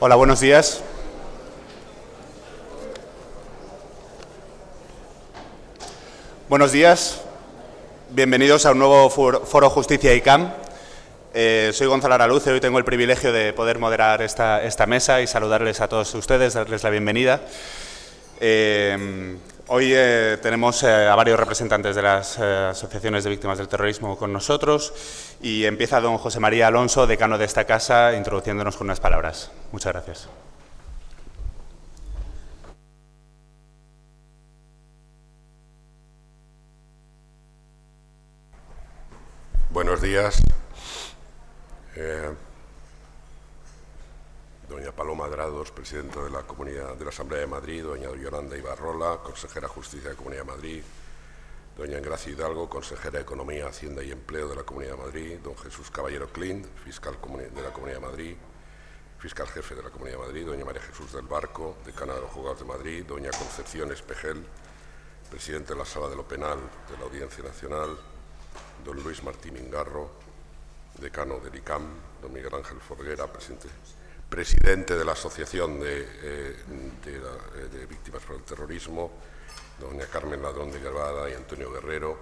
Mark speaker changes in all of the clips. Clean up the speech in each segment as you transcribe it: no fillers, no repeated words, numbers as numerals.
Speaker 1: Hola, buenos días. Buenos días. Bienvenidos a un nuevo Foro Justicia ICAM. Soy Gonzalo Araluce, hoy tengo el privilegio de poder moderar esta mesa y saludarles a todos ustedes, darles la bienvenida. Hoy tenemos a varios representantes de las asociaciones de víctimas del terrorismo con nosotros y empieza don José María Alonso, decano de esta casa, introduciéndonos con unas palabras. Muchas gracias.
Speaker 2: Buenos días. Doña Paloma Drados, presidenta de la Asamblea de Madrid, doña Yolanda Ibarrola, consejera de Justicia de la Comunidad de Madrid, doña Engracia Hidalgo, consejera de Economía, Hacienda y Empleo de la Comunidad de Madrid, don Jesús Caballero Clint, fiscal de la Comunidad de Madrid, fiscal jefe de la Comunidad de Madrid, doña María Jesús del Barco, decana de los Juzgados de Madrid, doña Concepción Espejel, presidente de la Sala de lo Penal de la Audiencia Nacional, don Luis Martín Ingarro, decano del ICAM, don Miguel Ángel Forguera, presidente de la Asociación de Víctimas por el Terrorismo, doña Carmen Ladrón de Guevara y Antonio Guerrero.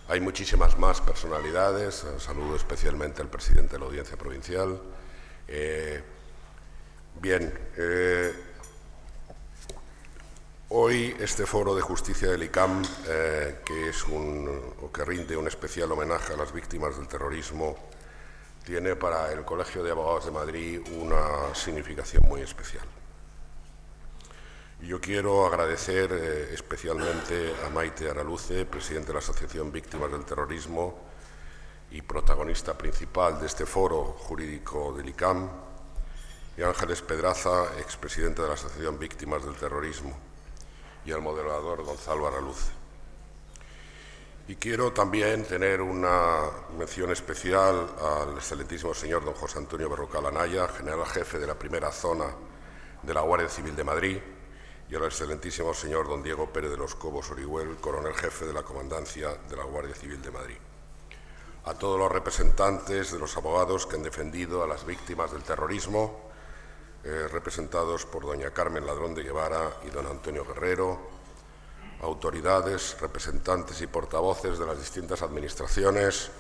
Speaker 2: Hay muchísimas más personalidades, saludo especialmente al presidente de la Audiencia Provincial. Hoy este foro de justicia del ICAM, que rinde un especial homenaje a las víctimas del terrorismo, tiene para el Colegio de Abogados de Madrid una significación muy especial. Yo quiero agradecer especialmente a Maite Araluce, presidente de la Asociación Víctimas del Terrorismo y protagonista principal de este foro jurídico del ICAM, y a Ángeles Pedraza, expresidente de la Asociación Víctimas del Terrorismo, y al moderador Gonzalo Araluce. Y quiero también tener una mención especial al excelentísimo señor don José Antonio Berrocal Anaya, general jefe de la primera zona de la Guardia Civil de Madrid, y al excelentísimo señor don Diego Pérez de los Cobos Orihuel, coronel jefe de la Comandancia de la Guardia Civil de Madrid. A todos los representantes de los abogados que han defendido a las víctimas del terrorismo, representados por doña Carmen Ladrón de Guevara y don Antonio Guerrero, autoridades, representantes y portavoces de las distintas administraciones,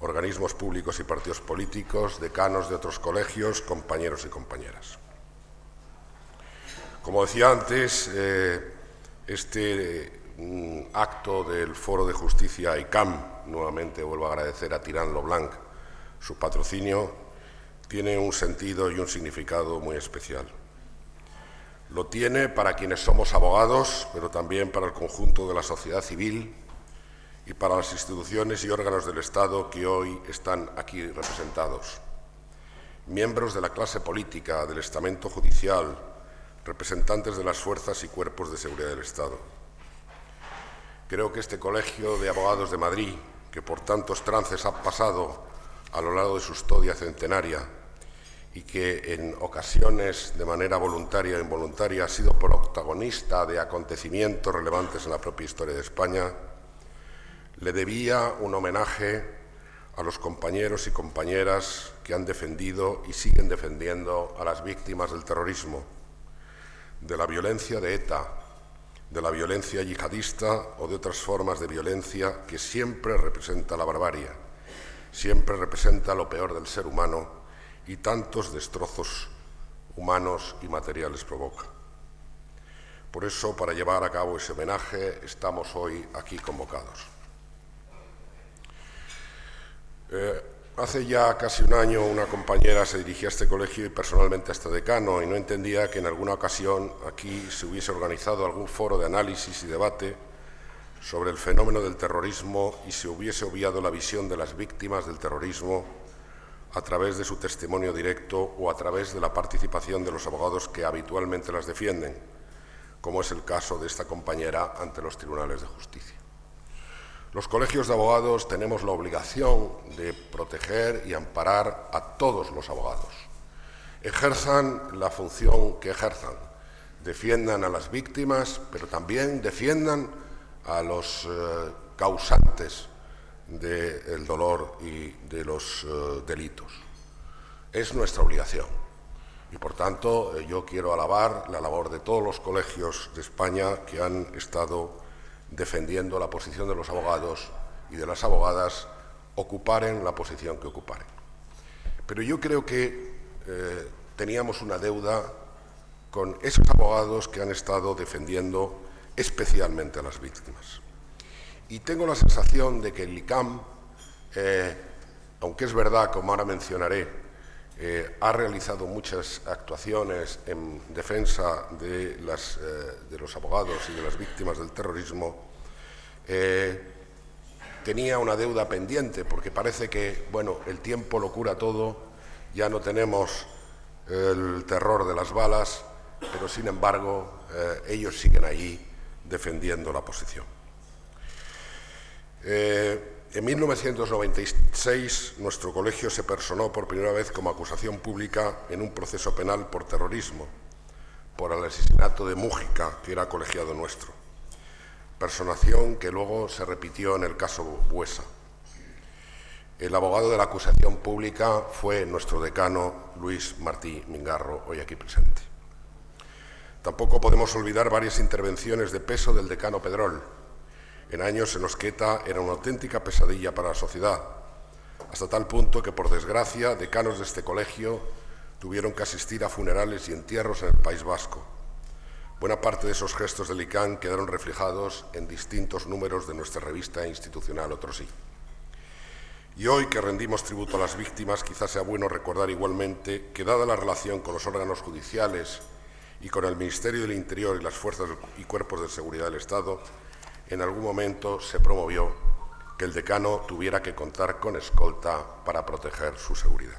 Speaker 2: organismos públicos y partidos políticos, decanos de otros colegios, compañeros y compañeras. Como decía antes, este acto del Foro de Justicia ICAM, nuevamente vuelvo a agradecer a Tirán Leblanc su patrocinio, tiene un sentido y un significado muy especial. Lo tiene para quienes somos abogados, pero también para el conjunto de la sociedad civil y para las instituciones y órganos del Estado que hoy están aquí representados. Miembros de la clase política, del estamento judicial, representantes de las fuerzas y cuerpos de seguridad del Estado. Creo que este Colegio de Abogados de Madrid, que por tantos trances ha pasado a lo largo de su historia centenaria, y que en ocasiones, de manera voluntaria e involuntaria, ha sido protagonista de acontecimientos relevantes en la propia historia de España, le debía un homenaje a los compañeros y compañeras que han defendido y siguen defendiendo a las víctimas del terrorismo, de la violencia de ETA, de la violencia yihadista o de otras formas de violencia que siempre representa la barbarie, siempre representa lo peor del ser humano y tantos destrozos humanos y materiales provoca. Por eso, para llevar a cabo ese homenaje, estamos hoy aquí convocados. Hace ya casi un año una compañera se dirigía a este colegio y personalmente a este decano y no entendía que en alguna ocasión aquí se hubiese organizado algún foro de análisis y debate sobre el fenómeno del terrorismo y se hubiese obviado la visión de las víctimas del terrorismo a través de su testimonio directo o a través de la participación de los abogados que habitualmente las defienden, como es el caso de esta compañera ante los tribunales de justicia. Los colegios de abogados tenemos la obligación de proteger y amparar a todos los abogados. Ejerzan la función que ejerzan, defiendan a las víctimas, pero también defiendan a los causantes del dolor y de los delitos. Es nuestra obligación. Y, por tanto, yo quiero alabar la labor de todos los colegios de España que han estado defendiendo la posición de los abogados y de las abogadas, ocuparen la posición que ocuparen. Pero yo creo que teníamos una deuda con esos abogados que han estado defendiendo especialmente a las víctimas. Y tengo la sensación de que el ICAM, aunque es verdad, como ahora mencionaré, ha realizado muchas actuaciones en defensa de los abogados y de las víctimas del terrorismo, tenía una deuda pendiente, porque parece que, bueno, el tiempo lo cura todo, ya no tenemos el terror de las balas, pero sin embargo ellos siguen allí defendiendo la posición. En 1996 nuestro colegio se personó por primera vez como acusación pública en un proceso penal por terrorismo, por el asesinato de Mújica, que era colegiado nuestro. Personación que luego se repitió en el caso Buesa. El abogado de la acusación pública fue nuestro decano Luis Martí Mingarro, hoy aquí presente. Tampoco podemos olvidar varias intervenciones de peso del decano Pedrol, en años en los que ETA era una auténtica pesadilla para la sociedad, hasta tal punto que, por desgracia, decanos de este colegio tuvieron que asistir a funerales y entierros en el País Vasco. Buena parte de esos gestos del ICAM quedaron reflejados en distintos números de nuestra revista institucional Otros Sí. Y hoy que rendimos tributo a las víctimas, quizás sea bueno recordar igualmente que, dada la relación con los órganos judiciales y con el Ministerio del Interior y las fuerzas y cuerpos de seguridad del Estado, en algún momento se promovió que el decano tuviera que contar con escolta para proteger su seguridad.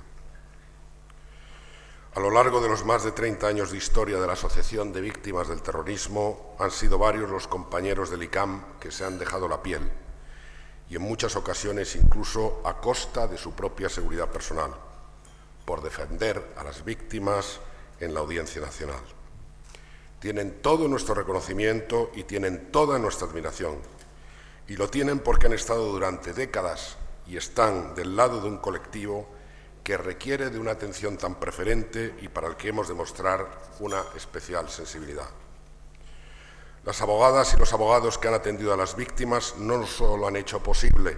Speaker 2: A lo largo de los más de 30 años de historia de la Asociación de Víctimas del Terrorismo, han sido varios los compañeros del ICAM que se han dejado la piel, y en muchas ocasiones incluso a costa de su propia seguridad personal, por defender a las víctimas en la Audiencia Nacional. Tienen todo nuestro reconocimiento y tienen toda nuestra admiración, y lo tienen porque han estado durante décadas y están del lado de un colectivo que requiere de una atención tan preferente y para el que hemos de mostrar una especial sensibilidad. Las abogadas y los abogados que han atendido a las víctimas no solo han hecho posible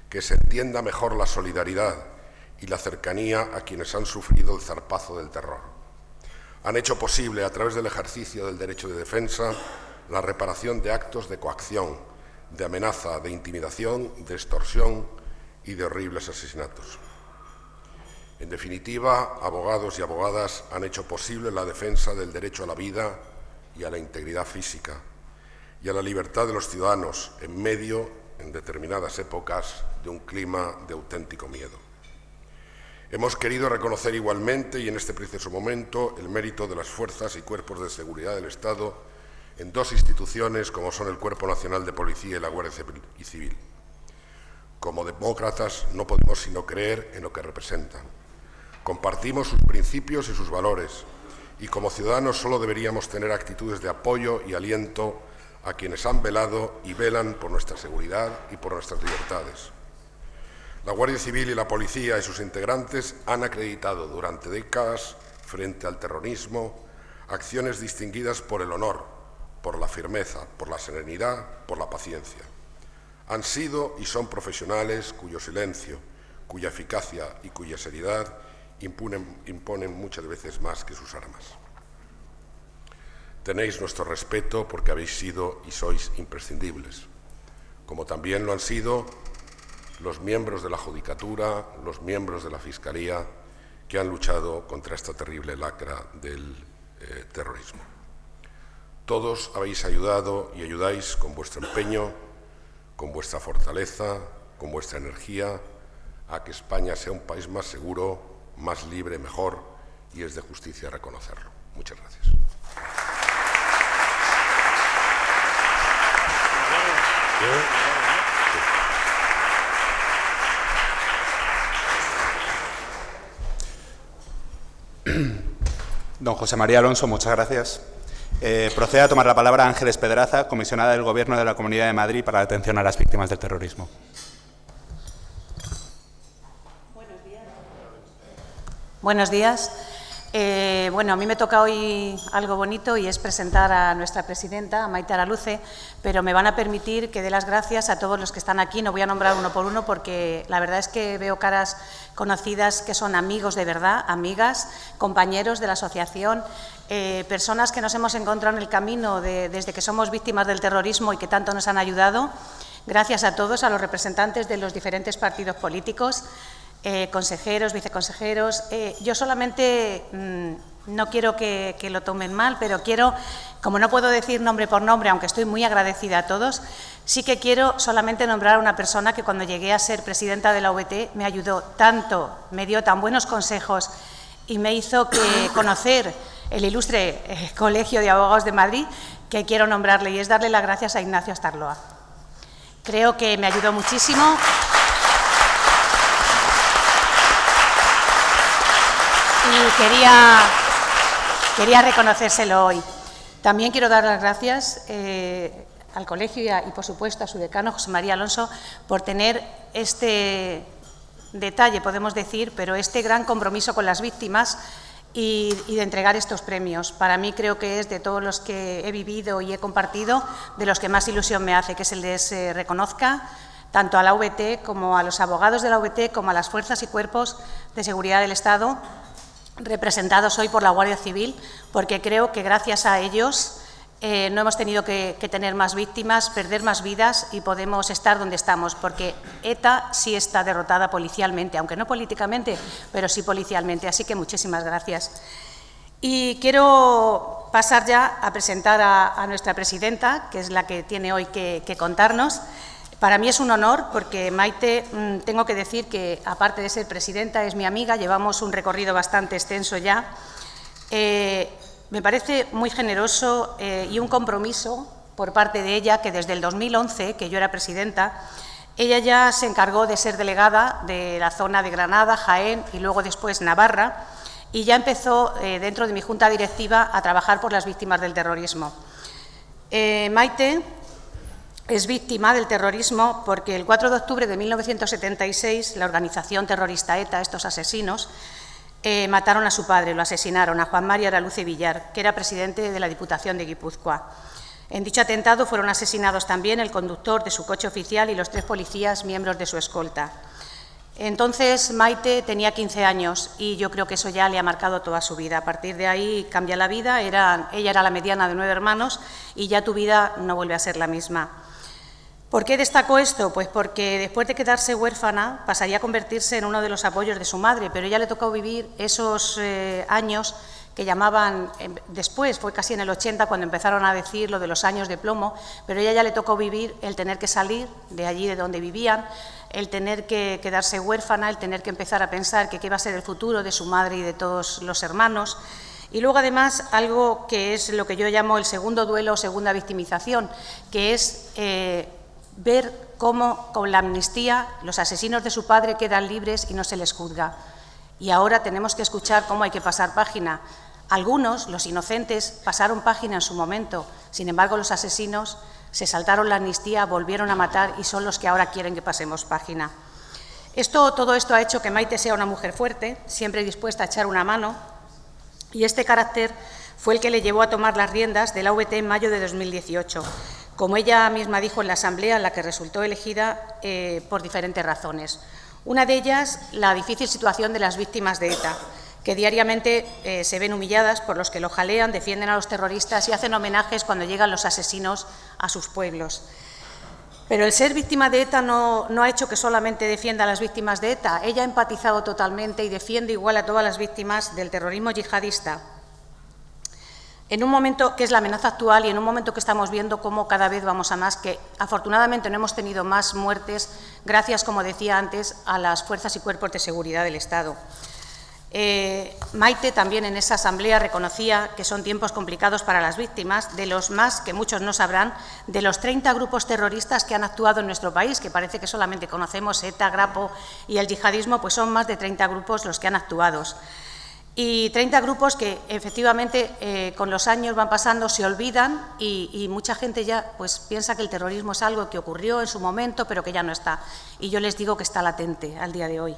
Speaker 2: que se entienda mejor la solidaridad y la cercanía a quienes han sufrido el zarpazo del terror. Han hecho posible, a través del ejercicio del derecho de defensa, la reparación de actos de coacción, de amenaza, de intimidación, de extorsión y de horribles asesinatos. En definitiva, abogados y abogadas han hecho posible la defensa del derecho a la vida y a la integridad física y a la libertad de los ciudadanos en medio, en determinadas épocas, de un clima de auténtico miedo. Hemos querido reconocer igualmente y en este preciso momento el mérito de las fuerzas y cuerpos de seguridad del Estado en dos instituciones como son el Cuerpo Nacional de Policía y la Guardia Civil. Como demócratas no podemos sino creer en lo que representan. Compartimos sus principios y sus valores, y como ciudadanos solo deberíamos tener actitudes de apoyo y aliento a quienes han velado y velan por nuestra seguridad y por nuestras libertades. La Guardia Civil y la Policía y sus integrantes han acreditado durante décadas, frente al terrorismo, acciones distinguidas por el honor, por la firmeza, por la serenidad, por la paciencia. Han sido y son profesionales cuyo silencio, cuya eficacia y cuya seriedad imponen muchas veces más que sus armas. Tenéis nuestro respeto porque habéis sido y sois imprescindibles, como también lo han sido los miembros de la Judicatura, los miembros de la Fiscalía, que han luchado contra esta terrible lacra del terrorismo. Todos habéis ayudado y ayudáis con vuestro empeño, con vuestra fortaleza, con vuestra energía, a que España sea un país más seguro, más libre, mejor, y es de justicia reconocerlo. Muchas gracias.
Speaker 1: Don José María Alonso, muchas gracias. Procede a tomar la palabra Ángeles Pedraza, comisionada del Gobierno de la Comunidad de Madrid para la atención a las víctimas del terrorismo.
Speaker 3: Buenos días. Bueno, a mí me toca hoy algo bonito y es presentar a nuestra presidenta, a Maite Araluce, pero me van a permitir que dé las gracias a todos los que están aquí. No voy a nombrar uno por uno porque la verdad es que veo caras conocidas que son amigos de verdad, amigas, compañeros de la asociación, personas que nos hemos encontrado en el camino desde que somos víctimas del terrorismo y que tanto nos han ayudado. Gracias a todos, a los representantes de los diferentes partidos políticos, consejeros, viceconsejeros. Yo solamente, no quiero que lo tomen mal, pero quiero, como no puedo decir nombre por nombre, aunque estoy muy agradecida a todos, sí que quiero solamente nombrar a una persona que cuando llegué a ser presidenta de la VT me ayudó tanto, me dio tan buenos consejos y me hizo conocer el ilustre Colegio de Abogados de Madrid, que quiero nombrarle, y es darle las gracias a Ignacio Astarloa. Creo que me ayudó muchísimo. Y quería reconocérselo hoy. También quiero dar las gracias al colegio y, por supuesto, a su decano, José María Alonso, por tener este detalle, podemos decir, pero este gran compromiso con las víctimas y de entregar estos premios. Para mí creo que es de todos los que he vivido y he compartido, de los que más ilusión me hace que se les reconozca, tanto a la VT como a los abogados de la VT, como a las fuerzas y cuerpos de seguridad del Estado, representados hoy por la Guardia Civil, porque creo que gracias a ellos no hemos tenido que tener más víctimas, perder más vidas y podemos estar donde estamos, porque ETA sí está derrotada policialmente, aunque no políticamente, pero sí policialmente. Así que muchísimas gracias. Y quiero pasar ya a presentar a nuestra presidenta, que es la que tiene hoy que contarnos. Para mí es un honor porque Maite, tengo que decir que, aparte de ser presidenta, es mi amiga, llevamos un recorrido bastante extenso ya. Me parece muy generoso y un compromiso por parte de ella que desde el 2011, que yo era presidenta, ella ya se encargó de ser delegada de la zona de Granada, Jaén y luego después Navarra, y ya empezó dentro de mi junta directiva a trabajar por las víctimas del terrorismo. Maite es víctima del terrorismo porque el 4 de octubre de 1976 la organización terrorista ETA, estos asesinos, mataron a su padre, lo asesinaron, a Juan María Araluce Villar, que era presidente de la Diputación de Guipúzcoa. En dicho atentado fueron asesinados también el conductor de su coche oficial y los 3 policías miembros de su escolta. Entonces Maite tenía 15 años y yo creo que eso ya le ha marcado toda su vida. A partir de ahí cambia la vida, ella era la mediana de 9 hermanos y ya tu vida no vuelve a ser la misma. ¿Por qué destaco esto? Pues porque después de quedarse huérfana pasaría a convertirse en uno de los apoyos de su madre, pero ella le tocó vivir esos años que llamaban, después, fue casi en el 80 cuando empezaron a decir lo de los años de plomo, pero ella ya le tocó vivir el tener que salir de allí de donde vivían, el tener que quedarse huérfana, el tener que empezar a pensar que qué iba a ser el futuro de su madre y de todos los hermanos. Y luego, además, algo que es lo que yo llamo el segundo duelo o segunda victimización, que es ver cómo con la amnistía los asesinos de su padre quedan libres y no se les juzga. Y ahora tenemos que escuchar cómo hay que pasar página. Algunos, los inocentes, pasaron página en su momento. Sin embargo, los asesinos se saltaron la amnistía, volvieron a matar y son los que ahora quieren que pasemos página. Todo esto ha hecho que Maite sea una mujer fuerte, siempre dispuesta a echar una mano, y este carácter fue el que le llevó a tomar las riendas de la VT en mayo de 2018. Como ella misma dijo en la asamblea en la que resultó elegida por diferentes razones. Una de ellas, la difícil situación de las víctimas de ETA, que diariamente se ven humilladas por los que lo jalean, defienden a los terroristas y hacen homenajes cuando llegan los asesinos a sus pueblos. Pero el ser víctima de ETA no ha hecho que solamente defienda a las víctimas de ETA, ella ha empatizado totalmente y defiende igual a todas las víctimas del terrorismo yihadista. En un momento que es la amenaza actual y en un momento que estamos viendo cómo cada vez vamos a más, que afortunadamente no hemos tenido más muertes gracias, como decía antes, a las fuerzas y cuerpos de seguridad del Estado. Maite también en esa asamblea reconocía que son tiempos complicados para las víctimas, de los más, que muchos no sabrán, de los 30 grupos terroristas que han actuado en nuestro país, que parece que solamente conocemos ETA, Grapo y el yihadismo, pues son más de 30 grupos los que han actuado. Y 30 grupos que efectivamente con los años van pasando, se olvidan y mucha gente ya pues piensa que el terrorismo es algo que ocurrió en su momento pero que ya no está. Y yo les digo que está latente al día de hoy.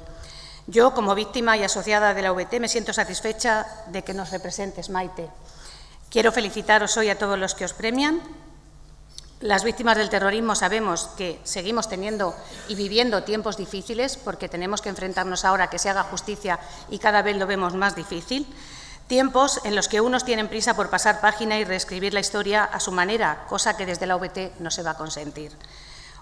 Speaker 3: Yo, como víctima y asociada de la VT, me siento satisfecha de que nos representes, Maite. Quiero felicitaros hoy a todos los que os premian. Las víctimas del terrorismo sabemos que seguimos teniendo y viviendo tiempos difíciles porque tenemos que enfrentarnos ahora a que se haga justicia y cada vez lo vemos más difícil. Tiempos en los que unos tienen prisa por pasar página y reescribir la historia a su manera, cosa que desde la VT no se va a consentir.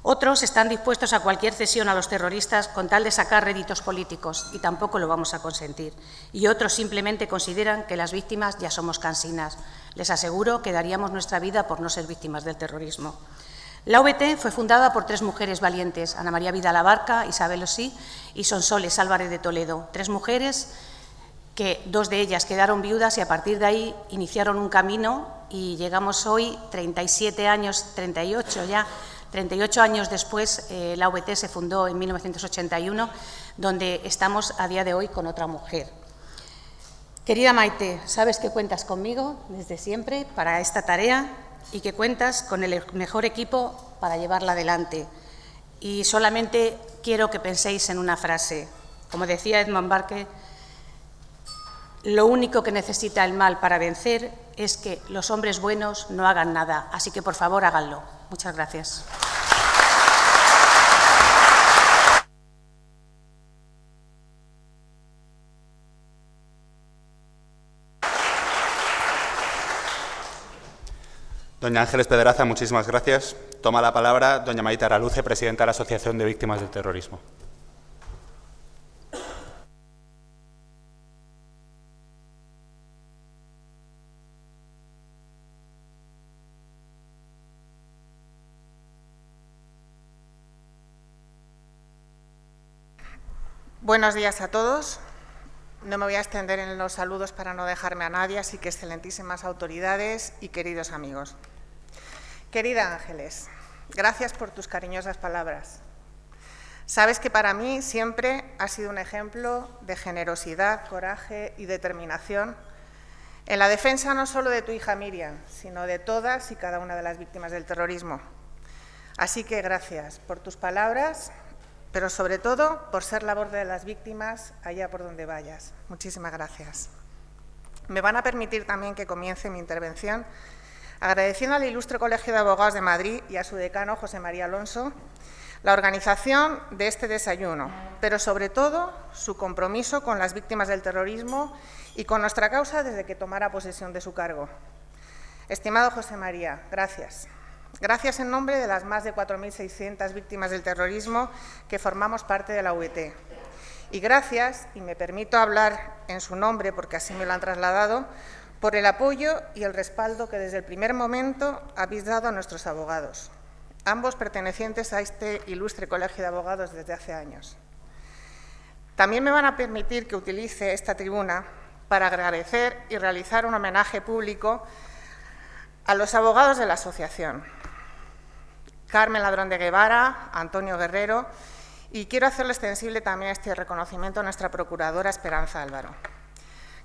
Speaker 3: Otros están dispuestos a cualquier cesión a los terroristas con tal de sacar réditos políticos y tampoco lo vamos a consentir. Y otros simplemente consideran que las víctimas ya somos cansinas. Les aseguro que daríamos nuestra vida por no ser víctimas del terrorismo. La VT fue fundada por 3 mujeres valientes, Ana María Vidal Abarca, Isabel Osí y Sonsoles Álvarez de Toledo. 3 mujeres que 2 de ellas quedaron viudas y a partir de ahí iniciaron un camino y llegamos hoy, 37 años, 38 ya, 38 años después, la VT se fundó en 1981, donde estamos a día de hoy con otra mujer. Querida Maite, sabes que cuentas conmigo desde siempre para esta tarea y que cuentas con el mejor equipo para llevarla adelante. Y solamente quiero que penséis en una frase. Como decía Edmund Burke, lo único que necesita el mal para vencer es que los hombres buenos no hagan nada. Así que, por favor, háganlo. Muchas gracias.
Speaker 1: Doña Ángeles Pedraza, muchísimas gracias. Toma la palabra doña Maite Araluce, presidenta de la Asociación de Víctimas del Terrorismo.
Speaker 4: Buenos días a todos. No me voy a extender en los saludos para no dejarme a nadie, así que excelentísimas autoridades y queridos amigos. Querida Ángeles, gracias por tus cariñosas palabras. Sabes que para mí siempre has sido un ejemplo de generosidad, coraje y determinación en la defensa no solo de tu hija Miriam, sino de todas y cada una de las víctimas del terrorismo. Así que gracias por tus palabras, pero sobre todo por ser la voz de las víctimas allá por donde vayas. Muchísimas gracias. Me van a permitir también que comience mi intervención agradeciendo al Ilustre Colegio de Abogados de Madrid y a su decano, José María Alonso, la organización de este desayuno, pero sobre todo su compromiso con las víctimas del terrorismo y con nuestra causa desde que tomara posesión de su cargo. Estimado José María, gracias. Gracias en nombre de las más de 4.600 víctimas del terrorismo que formamos parte de la VT. Y gracias, y me permito hablar en su nombre porque así me lo han trasladado, por el apoyo y el respaldo que desde el primer momento habéis dado a nuestros abogados, ambos pertenecientes a este ilustre colegio de abogados desde hace años. También me van a permitir que utilice esta tribuna para agradecer y realizar un homenaje público a los abogados de la asociación, Carmen Ladrón de Guevara, Antonio Guerrero, y quiero hacerle extensible también este reconocimiento a nuestra procuradora Esperanza Álvaro.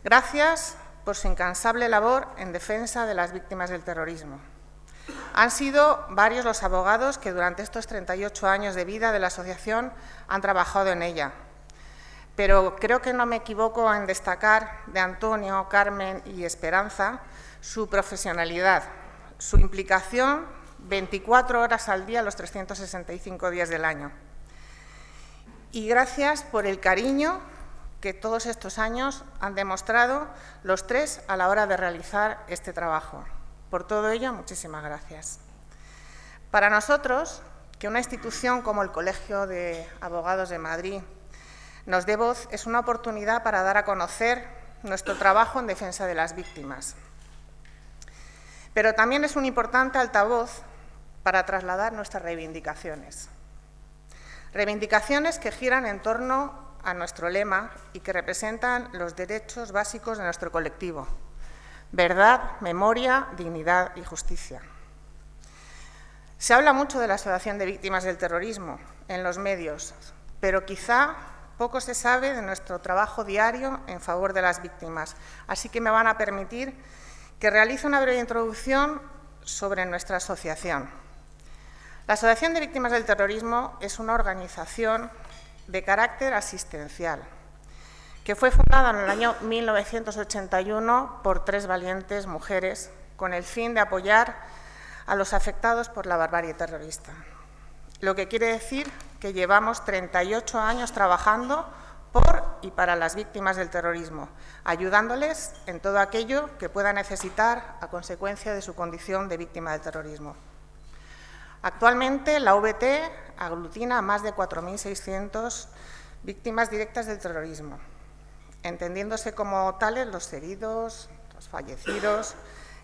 Speaker 4: Gracias por su incansable labor en defensa de las víctimas del terrorismo. Han sido varios los abogados que durante estos 38 años de vida de la asociación han trabajado en ella, pero creo que no me equivoco en destacar de Antonio, Carmen y Esperanza su profesionalidad, su implicación 24 horas al día, los 365 días del año. Y gracias por el cariño que todos estos años han demostrado los 3 a la hora de realizar este trabajo. Por todo ello, muchísimas gracias. Para nosotros, que una institución como el Colegio de Abogados de Madrid nos dé voz, es una oportunidad para dar a conocer nuestro trabajo en defensa de las víctimas. Pero también es un importante altavoz para trasladar nuestras reivindicaciones. Reivindicaciones que giran en torno a nuestro lema y que representan los derechos básicos de nuestro colectivo: verdad, memoria, dignidad y justicia. Se habla mucho de la Asociación de Víctimas del Terrorismo en los medios, pero quizá poco se sabe de nuestro trabajo diario en favor de las víctimas. Así que me van a permitir que realice una breve introducción sobre nuestra asociación. La Asociación de Víctimas del Terrorismo es una organización de carácter asistencial, que fue fundada en el año 1981 por 3 valientes mujeres con el fin de apoyar a los afectados por la barbarie terrorista. Lo que quiere decir que llevamos 38 años trabajando por y para las víctimas del terrorismo, ayudándoles en todo aquello que pueda necesitar a consecuencia de su condición de víctima del terrorismo. Actualmente, la VT aglutina a más de 4.600 víctimas directas del terrorismo, entendiéndose como tales los heridos, los fallecidos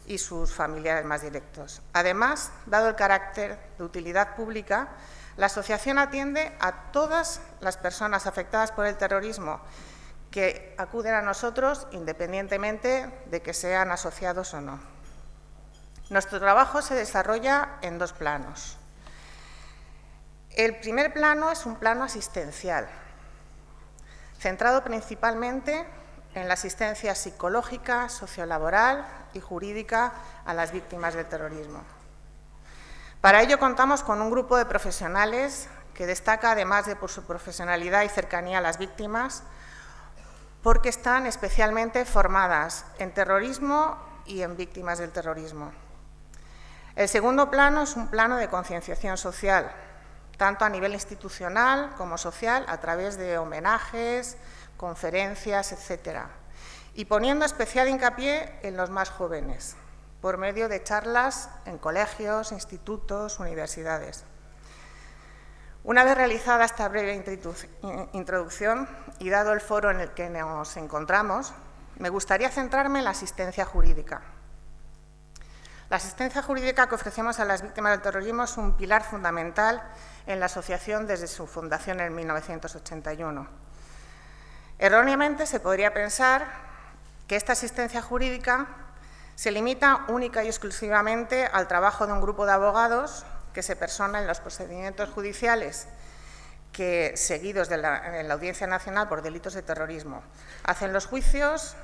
Speaker 4: y sus familiares más directos. Además, dado el carácter de utilidad pública, la asociación atiende a todas las personas afectadas por el terrorismo que acuden a nosotros independientemente de que sean asociados o no. Nuestro trabajo se desarrolla en 2 planos. El primer plano es un plano asistencial, centrado principalmente en la asistencia psicológica, sociolaboral y jurídica a las víctimas del terrorismo. Para ello contamos con un grupo de profesionales que destaca, además de por su profesionalidad y cercanía a las víctimas, porque están especialmente formadas en terrorismo y en víctimas del terrorismo. El segundo plano es un plano de concienciación social, tanto a nivel institucional como social, a través de homenajes, conferencias, etc. Y poniendo especial hincapié en los más jóvenes, por medio de charlas en colegios, institutos, universidades. Una vez realizada esta breve introducción y dado el foro en el que nos encontramos, me gustaría centrarme en la asistencia jurídica. La asistencia jurídica que ofrecemos a las víctimas del terrorismo es un pilar fundamental en la asociación desde su fundación en 1981. Erróneamente se podría pensar que esta asistencia jurídica se limita única y exclusivamente al trabajo de un grupo de abogados que se persona en los procedimientos judiciales que, seguidos en la Audiencia Nacional por delitos de terrorismo, hacen los juicios,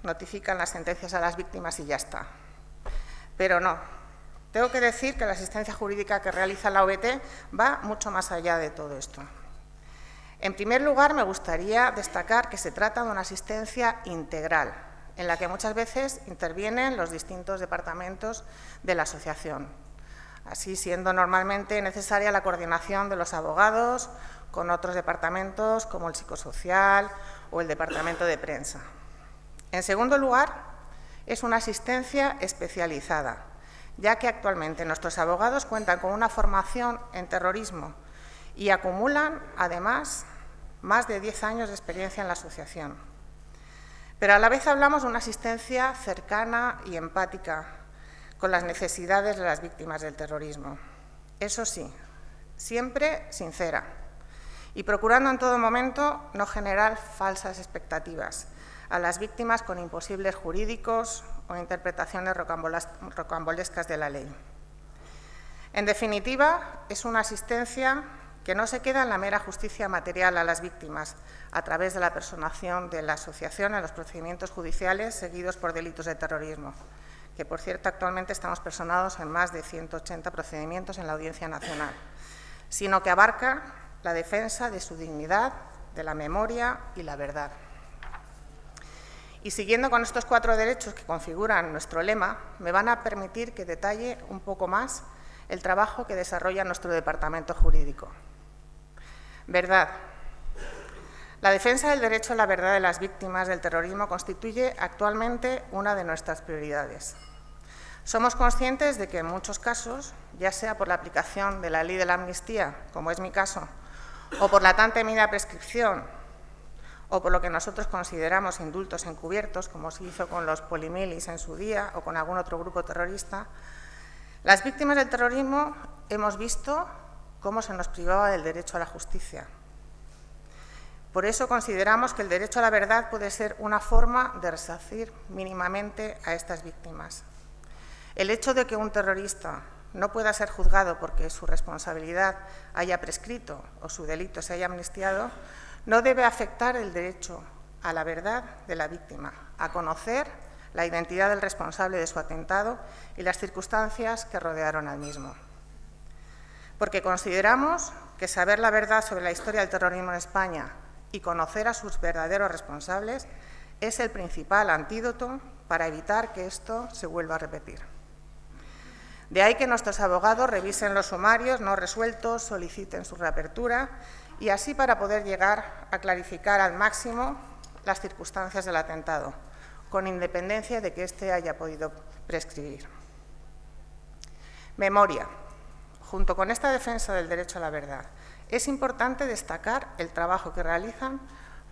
Speaker 4: notifican las sentencias a las víctimas y ya está. Pero no, tengo que decir que la asistencia jurídica que realiza la OBT va mucho más allá de todo esto. En primer lugar, me gustaría destacar que se trata de una asistencia integral, en la que muchas veces intervienen los distintos departamentos de la asociación, así siendo normalmente necesaria la coordinación de los abogados con otros departamentos como el psicosocial o el departamento de prensa. En segundo lugar, es una asistencia especializada, ya que actualmente nuestros abogados cuentan con una formación en terrorismo y acumulan, además, más de 10 años de experiencia en la asociación. Pero a la vez hablamos de una asistencia cercana y empática con las necesidades de las víctimas del terrorismo. Eso sí, siempre sincera y procurando en todo momento no generar falsas expectativas a las víctimas con imposibles jurídicos o interpretaciones rocambolescas de la ley. En definitiva, es una asistencia que no se queda en la mera justicia material a las víctimas a través de la personación de la asociación en los procedimientos judiciales seguidos por delitos de terrorismo, que, por cierto, actualmente estamos personados en más de 180 procedimientos en la Audiencia Nacional, sino que abarca la defensa de su dignidad, de la memoria y la verdad. Y siguiendo con estos 4 derechos que configuran nuestro lema, me van a permitir que detalle un poco más el trabajo que desarrolla nuestro departamento jurídico. Verdad. La defensa del derecho a la verdad de las víctimas del terrorismo constituye actualmente una de nuestras prioridades. Somos conscientes de que en muchos casos, ya sea por la aplicación de la ley de la amnistía, como es mi caso, o por la tan temida prescripción, o por lo que nosotros consideramos indultos encubiertos, como se hizo con los polimilis en su día o con algún otro grupo terrorista, las víctimas del terrorismo hemos visto cómo se nos privaba del derecho a la justicia. Por eso consideramos que el derecho a la verdad puede ser una forma de resarcir mínimamente a estas víctimas. El hecho de que un terrorista no pueda ser juzgado porque su responsabilidad haya prescrito o su delito se haya amnistiado no debe afectar el derecho a la verdad de la víctima, a conocer la identidad del responsable de su atentado y las circunstancias que rodearon al mismo. Porque consideramos que saber la verdad sobre la historia del terrorismo en España y conocer a sus verdaderos responsables es el principal antídoto para evitar que esto se vuelva a repetir. De ahí que nuestros abogados revisen los sumarios no resueltos, soliciten su reapertura y así para poder llegar a clarificar al máximo las circunstancias del atentado, con independencia de que éste haya podido prescribir. Memoria. Junto con esta defensa del derecho a la verdad, es importante destacar el trabajo que realizan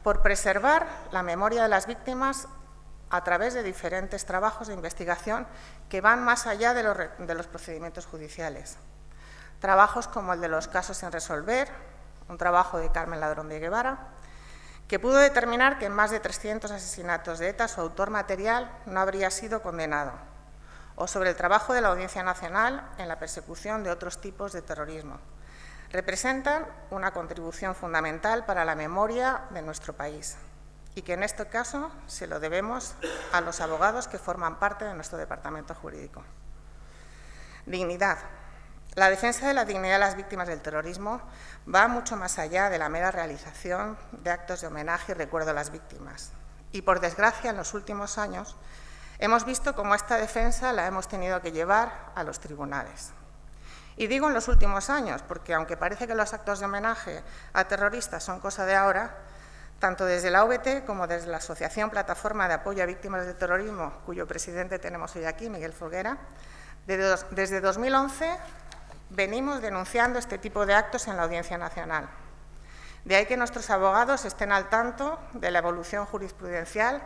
Speaker 4: por preservar la memoria de las víctimas a través de diferentes trabajos de investigación que van más allá de los procedimientos judiciales. Trabajos como el de los casos sin resolver, un trabajo de Carmen Ladrón de Guevara, que pudo determinar que en más de 300 asesinatos de ETA su autor material no habría sido condenado, o sobre el trabajo de la Audiencia Nacional en la persecución de otros tipos de terrorismo. Representan una contribución fundamental para la memoria de nuestro país y que en este caso se lo debemos a los abogados que forman parte de nuestro departamento jurídico. Dignidad. La defensa de la dignidad de las víctimas del terrorismo va mucho más allá de la mera realización de actos de homenaje y recuerdo a las víctimas. Y, por desgracia, en los últimos años hemos visto cómo esta defensa la hemos tenido que llevar a los tribunales. Y digo en los últimos años, porque aunque parece que los actos de homenaje a terroristas son cosa de ahora, tanto desde la AVT como desde la Asociación Plataforma de Apoyo a Víctimas del Terrorismo, cuyo presidente tenemos hoy aquí, Miguel Folguera, desde 2011 venimos denunciando este tipo de actos en la Audiencia Nacional. De ahí que nuestros abogados estén al tanto de la evolución jurisprudencial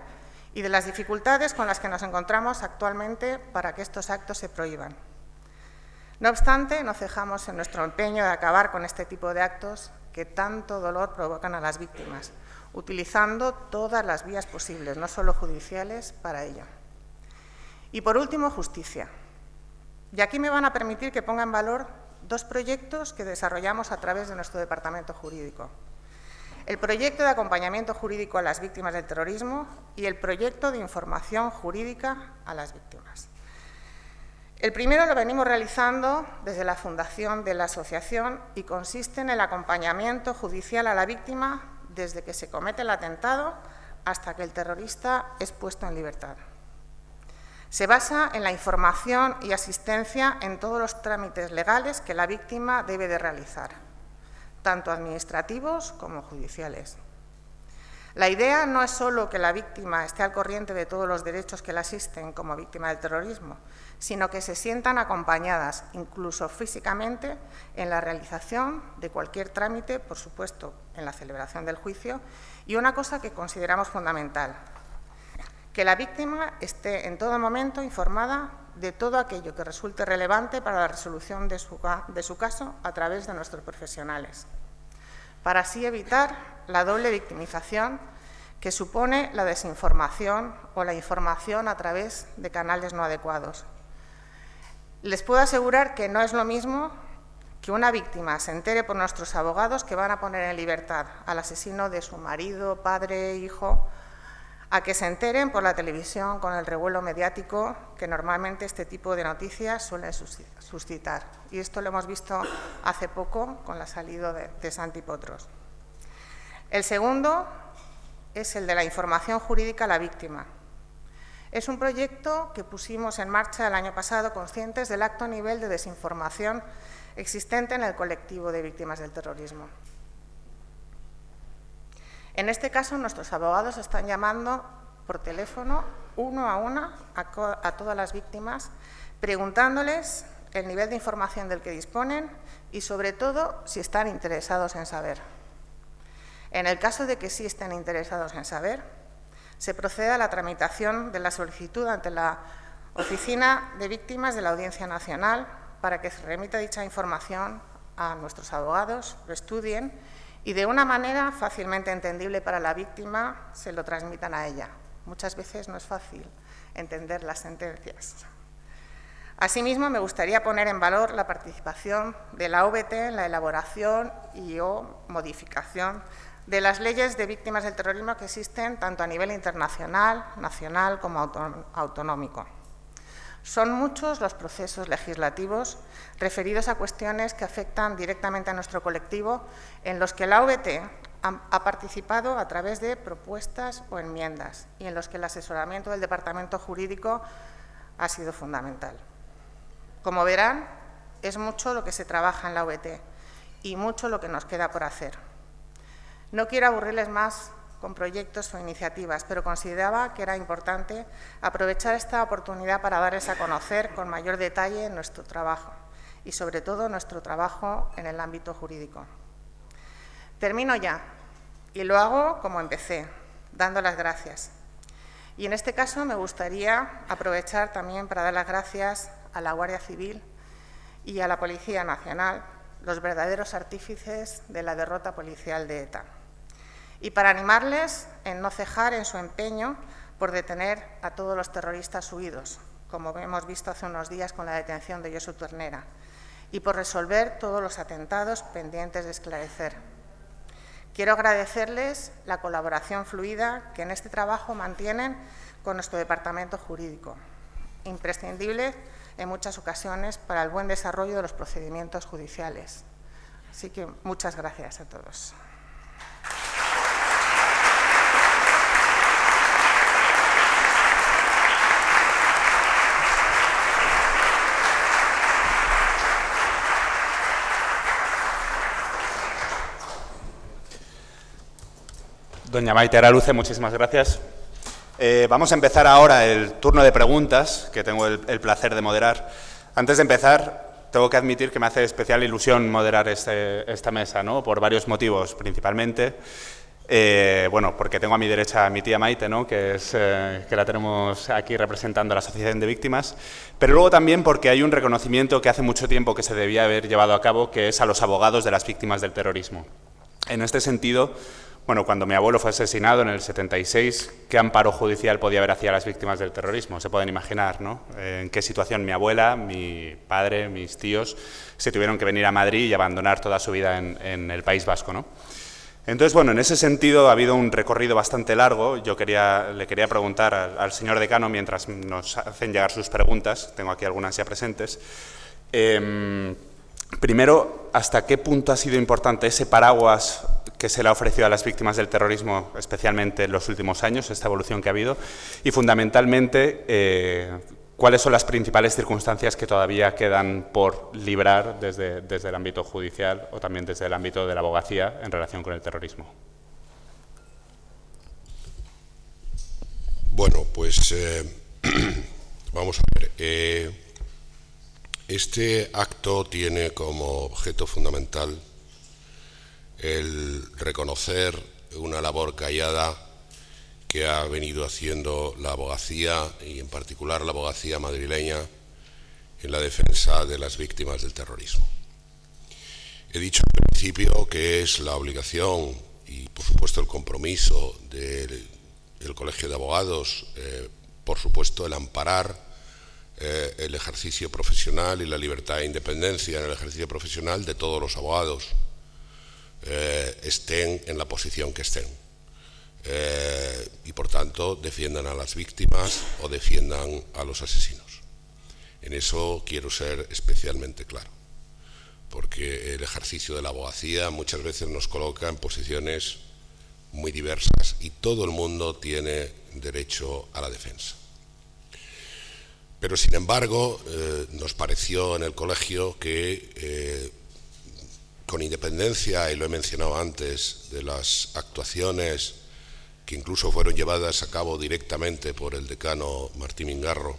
Speaker 4: y de las dificultades con las que nos encontramos actualmente para que estos actos se prohíban. No obstante, no cejamos en nuestro empeño de acabar con este tipo de actos que tanto dolor provocan a las víctimas, utilizando todas las vías posibles, no solo judiciales, para ello. Y por último, justicia. Y aquí me van a permitir que ponga en valor dos proyectos que desarrollamos a través de nuestro departamento jurídico. El proyecto de acompañamiento jurídico a las víctimas del terrorismo y el proyecto de información jurídica a las víctimas. El primero lo venimos realizando desde la fundación de la asociación y consiste en el acompañamiento judicial a la víctima desde que se comete el atentado hasta que el terrorista es puesto en libertad. Se basa en la información y asistencia en todos los trámites legales que la víctima debe de realizar, tanto administrativos como judiciales. La idea no es solo que la víctima esté al corriente de todos los derechos que la asisten como víctima del terrorismo, sino que se sientan acompañadas, incluso físicamente, en la realización de cualquier trámite, por supuesto, en la celebración del juicio, y una cosa que consideramos fundamental, que la víctima esté en todo momento informada de todo aquello que resulte relevante para la resolución de su caso a través de nuestros profesionales, para así evitar la doble victimización que supone la desinformación o la información a través de canales no adecuados. Les puedo asegurar que no es lo mismo que una víctima se entere por nuestros abogados que van a poner en libertad al asesino de su marido, padre, hijo, a que se enteren por la televisión con el revuelo mediático que normalmente este tipo de noticias suelen suscitar. Y esto lo hemos visto hace poco con la salida de Santi Potros. El segundo es el de la información jurídica a la víctima. Es un proyecto que pusimos en marcha el año pasado conscientes del alto nivel de desinformación existente en el colectivo de víctimas del terrorismo. En este caso, nuestros abogados están llamando por teléfono, uno a una, a todas las víctimas, preguntándoles el nivel de información del que disponen y, sobre todo, si están interesados en saber. En el caso de que sí estén interesados en saber, se procede a la tramitación de la solicitud ante la Oficina de Víctimas de la Audiencia Nacional para que se remita dicha información a nuestros abogados, lo estudien y de una manera fácilmente entendible para la víctima se lo transmitan a ella. Muchas veces no es fácil entender las sentencias. Asimismo, me gustaría poner en valor la participación de la OVT en la elaboración y/o modificación de las leyes de víctimas del terrorismo que existen tanto a nivel internacional, nacional como autonómico. Son muchos los procesos legislativos referidos a cuestiones que afectan directamente a nuestro colectivo, en los que la OVT ha participado a través de propuestas o enmiendas y en los que el asesoramiento del Departamento Jurídico ha sido fundamental. Como verán, es mucho lo que se trabaja en la OET y mucho lo que nos queda por hacer. No quiero aburrirles más con proyectos o iniciativas, pero consideraba que era importante aprovechar esta oportunidad para darles a conocer con mayor detalle nuestro trabajo y, sobre todo, nuestro trabajo en el ámbito jurídico. Termino ya y lo hago como empecé, dando las gracias. Y en este caso me gustaría aprovechar también para dar las gracias a la Guardia Civil y a la Policía Nacional, los verdaderos artífices de la derrota policial de ETA. Y para animarles en no cejar en su empeño por detener a todos los terroristas huidos, como hemos visto hace unos días con la detención de Josu Ternera, y por resolver todos los atentados pendientes de esclarecer. Quiero agradecerles la colaboración fluida que en este trabajo mantienen con nuestro Departamento Jurídico, imprescindible en muchas ocasiones para el buen desarrollo de los procedimientos judiciales. Así que muchas gracias a todos.
Speaker 1: Doña Maite Araluce, muchísimas gracias. Vamos a empezar ahora el turno de preguntas, que tengo el placer de moderar. Antes de empezar, tengo que admitir que me hace especial ilusión moderar esta mesa, ¿no? Por varios motivos, principalmente. Bueno, porque tengo a mi derecha a mi tía Maite, ¿no? que la tenemos aquí representando a la Asociación de Víctimas, pero luego también porque hay un reconocimiento que hace mucho tiempo que se debía haber llevado a cabo, que es a los abogados de las víctimas del terrorismo. En este sentido, bueno, cuando mi abuelo fue asesinado en el 76, ¿qué amparo judicial podía haber hacia las víctimas del terrorismo? Se pueden imaginar, ¿no? En qué situación mi abuela, mi padre, mis tíos se tuvieron que venir a Madrid y abandonar toda su vida en el País Vasco, ¿no? Entonces, bueno, en ese sentido ha habido un recorrido bastante largo. Yo le quería preguntar al señor decano, mientras nos hacen llegar sus preguntas, tengo aquí algunas ya presentes. Primero, ¿hasta qué punto ha sido importante ese paraguas que se le ha ofrecido a las víctimas del terrorismo, especialmente en los últimos años, esta evolución que ha habido? Y, fundamentalmente, ¿cuáles son las principales circunstancias que todavía quedan por librar desde el ámbito judicial o también desde el ámbito de la abogacía en relación con el terrorismo?
Speaker 2: Bueno, pues vamos a ver. Este acto tiene como objeto fundamental el reconocer una labor callada que ha venido haciendo la abogacía, y en particular la abogacía madrileña, en la defensa de las víctimas del terrorismo. He dicho al principio que es la obligación y, por supuesto, el compromiso del Colegio de Abogados, por supuesto, el amparar el ejercicio profesional y la libertad e independencia en el ejercicio profesional de todos los abogados, estén en la posición que estén. Y, por tanto, defiendan a las víctimas o defiendan a los asesinos. En eso quiero ser especialmente claro, porque el ejercicio de la abogacía muchas veces nos coloca en posiciones muy diversas y todo el mundo tiene derecho a la defensa. Pero, sin embargo, nos pareció en el colegio que, con independencia, y lo he mencionado antes, de las actuaciones que incluso fueron llevadas a cabo directamente por el decano Martín Mingarro,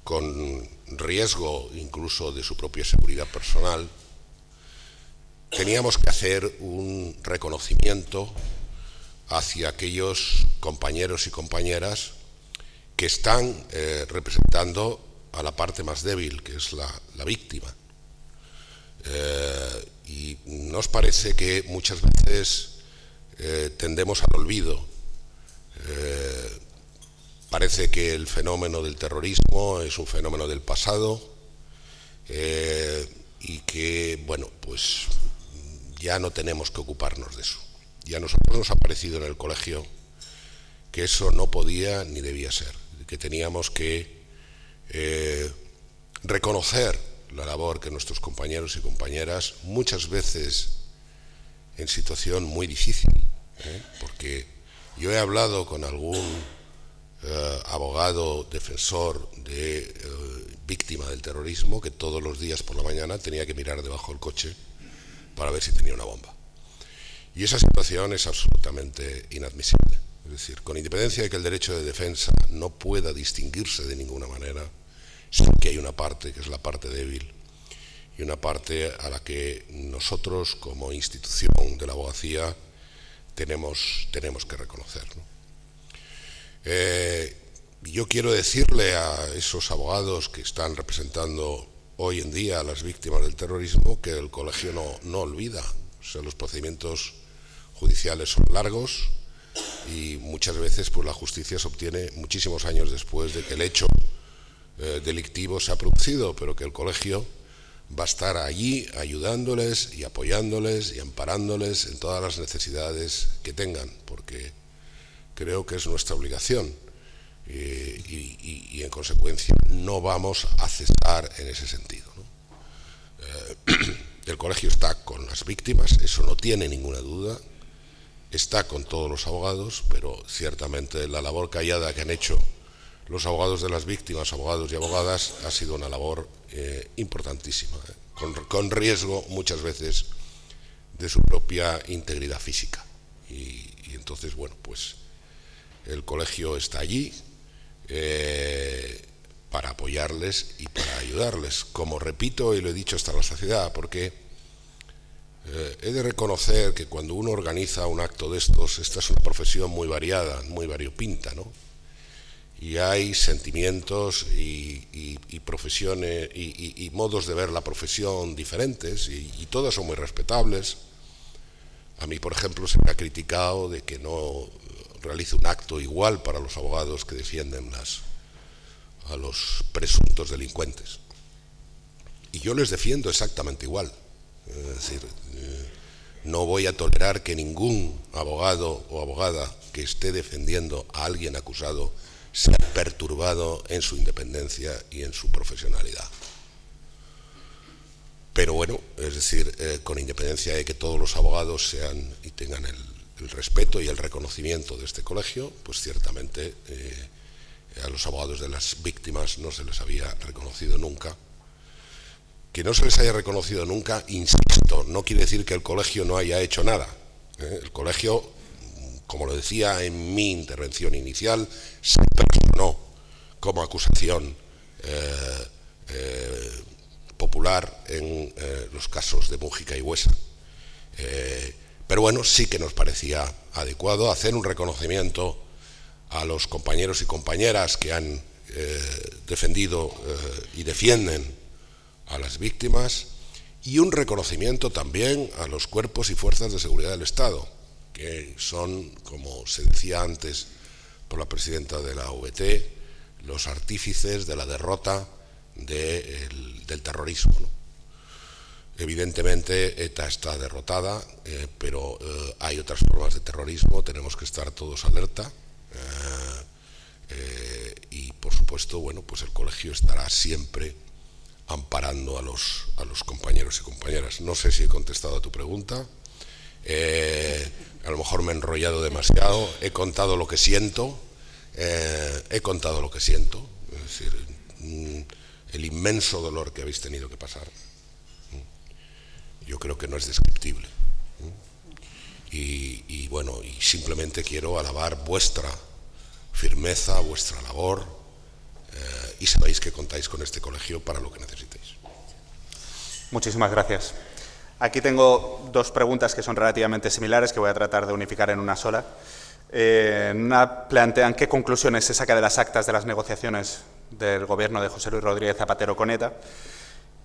Speaker 2: con riesgo incluso de su propia seguridad personal, teníamos que hacer un reconocimiento hacia aquellos compañeros y compañeras que están representando a la parte más débil, que es la víctima. Y nos parece que muchas veces tendemos al olvido. Parece que el fenómeno del terrorismo es un fenómeno del pasado y que, bueno, pues ya no tenemos que ocuparnos de eso. Y a nosotros nos ha parecido en el colegio que eso no podía ni debía ser, que teníamos que reconocer la labor que nuestros compañeros y compañeras, muchas veces en situación muy difícil, porque yo he hablado con algún abogado defensor de víctima del terrorismo que todos los días por la mañana tenía que mirar debajo del coche para ver si tenía una bomba. Y esa situación es absolutamente inadmisible. Es decir, con independencia de que el derecho de defensa no pueda distinguirse de ninguna manera, sí que hay una parte que es la parte débil y una parte a la que nosotros como institución de la abogacía tenemos que reconocer, ¿no? Yo quiero decirle a esos abogados que están representando hoy en día a las víctimas del terrorismo que el colegio no olvida. O sea, los procedimientos judiciales son largos y muchas veces pues, la justicia se obtiene muchísimos años después de que el hecho delictivo se ha producido, pero que el colegio va a estar allí ayudándoles y apoyándoles y amparándoles en todas las necesidades que tengan, porque creo que es nuestra obligación y en consecuencia no vamos a cesar en ese sentido, ¿no? El colegio está con las víctimas, eso no tiene ninguna duda, está con todos los abogados, pero ciertamente la labor callada que han hecho los abogados de las víctimas, abogados y abogadas, ha sido una labor importantísima, con riesgo muchas veces de su propia integridad física. Y entonces, bueno, pues el colegio está allí para apoyarles y para ayudarles, como repito y lo he dicho hasta la saciedad, porque he de reconocer que cuando uno organiza un acto de estos, esta es una profesión muy variada, muy variopinta, ¿no? Y hay sentimientos y profesiones y modos de ver la profesión diferentes y todas son muy respetables. A mí, por ejemplo, se me ha criticado de que no realice un acto igual para los abogados que defienden a los presuntos delincuentes. Y yo les defiendo exactamente igual. Es decir, no voy a tolerar que ningún abogado o abogada que esté defendiendo a alguien acusado sea perturbado en su independencia y en su profesionalidad. Pero bueno, es decir, con independencia de que todos los abogados sean y tengan el respeto y el reconocimiento de este colegio, pues ciertamente a los abogados de las víctimas no se les había reconocido nunca. Que no se les haya reconocido nunca, insisto, no quiere decir que el colegio no haya hecho nada. El colegio, como lo decía en mi intervención inicial, se personó como acusación popular en los casos de Mújica y Buesa. Pero bueno, sí que nos parecía adecuado hacer un reconocimiento a los compañeros y compañeras que han defendido y defienden a las víctimas y un reconocimiento también a los cuerpos y fuerzas de seguridad del Estado, que son, como se decía antes por la presidenta de la OVT, los artífices de la derrota del terrorismo, ¿no? Evidentemente ETA está derrotada, pero hay otras formas de terrorismo, tenemos que estar todos alerta y por supuesto, bueno, pues el colegio estará siempre amparando a los compañeros y compañeras. No sé si he contestado a tu pregunta, a lo mejor me he enrollado demasiado, he contado lo que siento, es decir, el inmenso dolor que habéis tenido que pasar, yo creo que no es descriptible. Y bueno, y simplemente quiero alabar vuestra firmeza, vuestra labor, y sabéis que contáis con este colegio para lo que necesitéis.
Speaker 1: Muchísimas gracias. Aquí tengo dos preguntas que son relativamente similares que voy a tratar de unificar en una sola. Una plantean qué conclusiones se saca de las actas de las negociaciones del gobierno de José Luis Rodríguez Zapatero con ETA.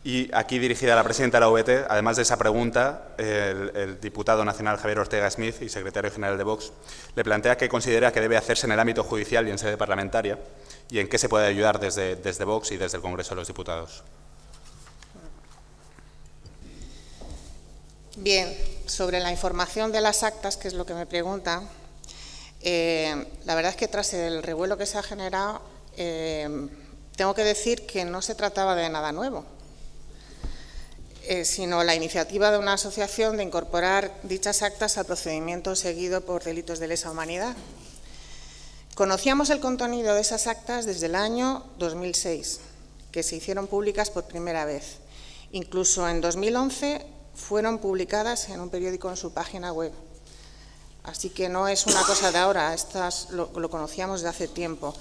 Speaker 1: Y aquí dirigida a la presidenta de la OVT, además de esa pregunta, el diputado nacional Javier Ortega Smith y secretario general de Vox le plantea qué considera que debe hacerse en el ámbito judicial y en sede parlamentaria y en qué se puede ayudar desde Vox y desde el Congreso de los Diputados.
Speaker 4: Bien, sobre la información de las actas, que es lo que me pregunta, la verdad es que tras el revuelo que se ha generado, tengo que decir que no se trataba de nada nuevo. sino la iniciativa de una asociación de incorporar dichas actas al procedimiento seguido por delitos de lesa humanidad. Conocíamos el contenido de esas actas desde el año 2006, que se hicieron públicas por primera vez. Incluso en 2011 fueron publicadas en un periódico en su página web. Así que no es una cosa de ahora, estas lo conocíamos de hace tiempo.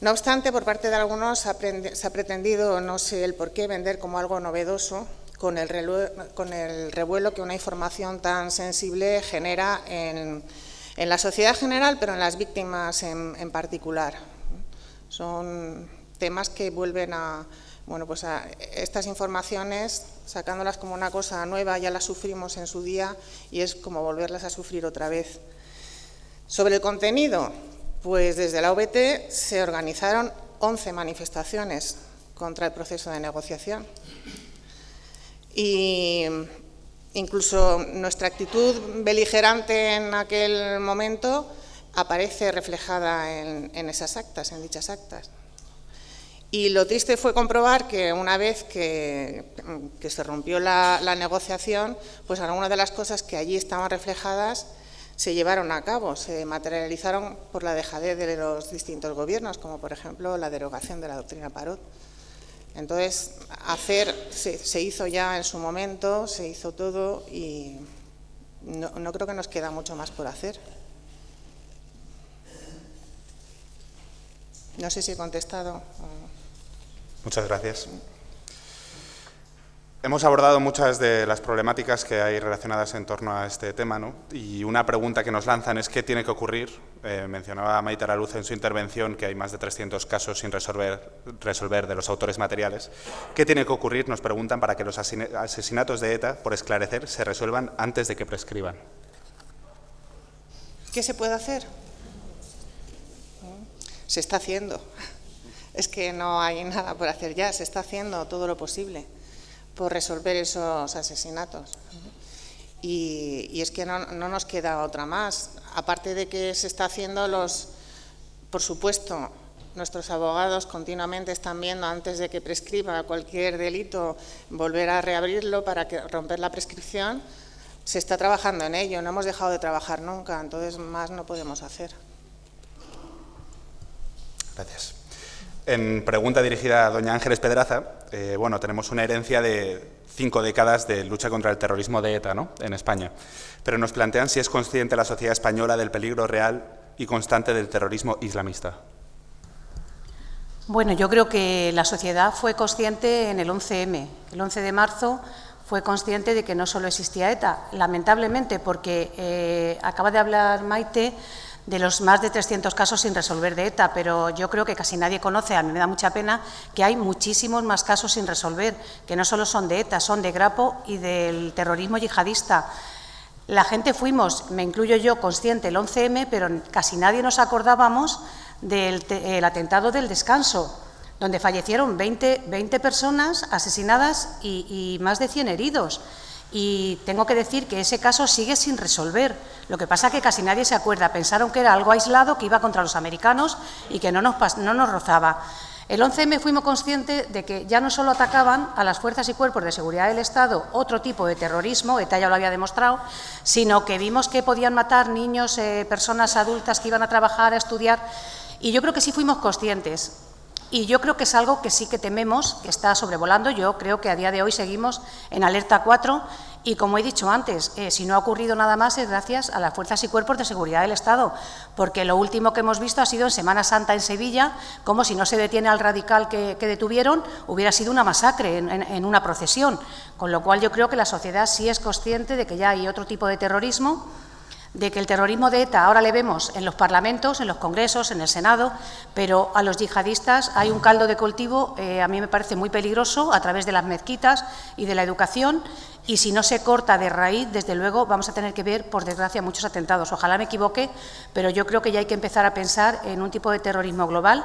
Speaker 4: No obstante, por parte de algunos se ha pretendido, no sé el por qué, vender como algo novedoso con el revuelo que una información tan sensible genera en la sociedad general, pero en las víctimas en particular. Son temas que vuelven a estas informaciones, sacándolas como una cosa nueva, ya las sufrimos en su día y es como volverlas a sufrir otra vez. Sobre el contenido, pues desde la OBT se organizaron 11 manifestaciones contra el proceso de negociación. Y incluso nuestra actitud beligerante en aquel momento aparece reflejada en esas actas, en dichas actas. Y lo triste fue comprobar que una vez que se rompió la negociación, pues algunas de las cosas que allí estaban reflejadas se llevaron a cabo, se materializaron por la dejadez de los distintos gobiernos, como por ejemplo la derogación de la doctrina Parot. Entonces, se hizo ya en su momento, se hizo todo y no creo que nos queda mucho más por hacer. No sé si he contestado.
Speaker 1: Muchas gracias. Hemos abordado muchas de las problemáticas que hay relacionadas en torno a este tema, ¿no? Y una pregunta que nos lanzan es ¿qué tiene que ocurrir? Mencionaba Maite Araluce en su intervención que hay más de 300 casos sin resolver de los autores materiales. ¿Qué tiene que ocurrir? Nos preguntan para que los asesinatos de ETA, por esclarecer, se resuelvan antes de que prescriban.
Speaker 4: ¿Qué se puede hacer? Se está haciendo. Es que no hay nada por hacer ya, se está haciendo todo lo posible por resolver esos asesinatos. Y es que no nos queda otra más. Aparte de que se está haciendo, por supuesto, nuestros abogados continuamente están viendo antes de que prescriba cualquier delito, volver a reabrirlo para romper la prescripción. Se está trabajando en ello, no hemos dejado de trabajar nunca, entonces más no podemos hacer.
Speaker 1: Gracias. En pregunta dirigida a doña Ángeles Pedraza, tenemos una herencia de 5 décadas de lucha contra el terrorismo de ETA, ¿no?, en España. Pero nos plantean si es consciente la sociedad española del peligro real y constante del terrorismo islamista.
Speaker 3: Bueno, yo creo que la sociedad fue consciente en el 11M. El 11 de marzo fue consciente de que no solo existía ETA, lamentablemente, porque acaba de hablar Maite de los más de 300 casos sin resolver de ETA, pero yo creo que casi nadie conoce, a mí me da mucha pena, que hay muchísimos más casos sin resolver, que no solo son de ETA, son de Grapo y del terrorismo yihadista. La gente fuimos, me incluyo yo, consciente el 11M, pero casi nadie nos acordábamos del atentado del Descanso, donde fallecieron 20 personas asesinadas y más de 100 heridos. Y tengo que decir que ese caso sigue sin resolver. Lo que pasa es que casi nadie se acuerda. Pensaron que era algo aislado, que iba contra los americanos y que no nos rozaba. El 11M fuimos conscientes de que ya no solo atacaban a las fuerzas y cuerpos de seguridad del Estado otro tipo de terrorismo, ETA ya lo había demostrado, sino que vimos que podían matar niños, personas adultas que iban a trabajar, a estudiar. Y yo creo que sí fuimos conscientes. Y yo creo que es algo que sí que tememos, que está sobrevolando. Yo creo que a día de hoy seguimos en alerta 4 y, como he dicho antes, si no ha ocurrido nada más es gracias a las fuerzas y cuerpos de seguridad del Estado, porque lo último que hemos visto ha sido en Semana Santa en Sevilla, como si no se detiene al radical que detuvieron, hubiera sido una masacre en una procesión. Con lo cual yo creo que la sociedad sí es consciente de que ya hay otro tipo de terrorismo, de que el terrorismo de ETA ahora le vemos en los parlamentos, en los congresos, en el Senado, pero a los yihadistas hay un caldo de cultivo, a mí me parece muy peligroso, a través de las mezquitas y de la educación, y si no se corta de raíz, desde luego vamos a tener que ver, por desgracia, muchos atentados. Ojalá me equivoque, pero yo creo que ya hay que empezar a pensar en un tipo de terrorismo global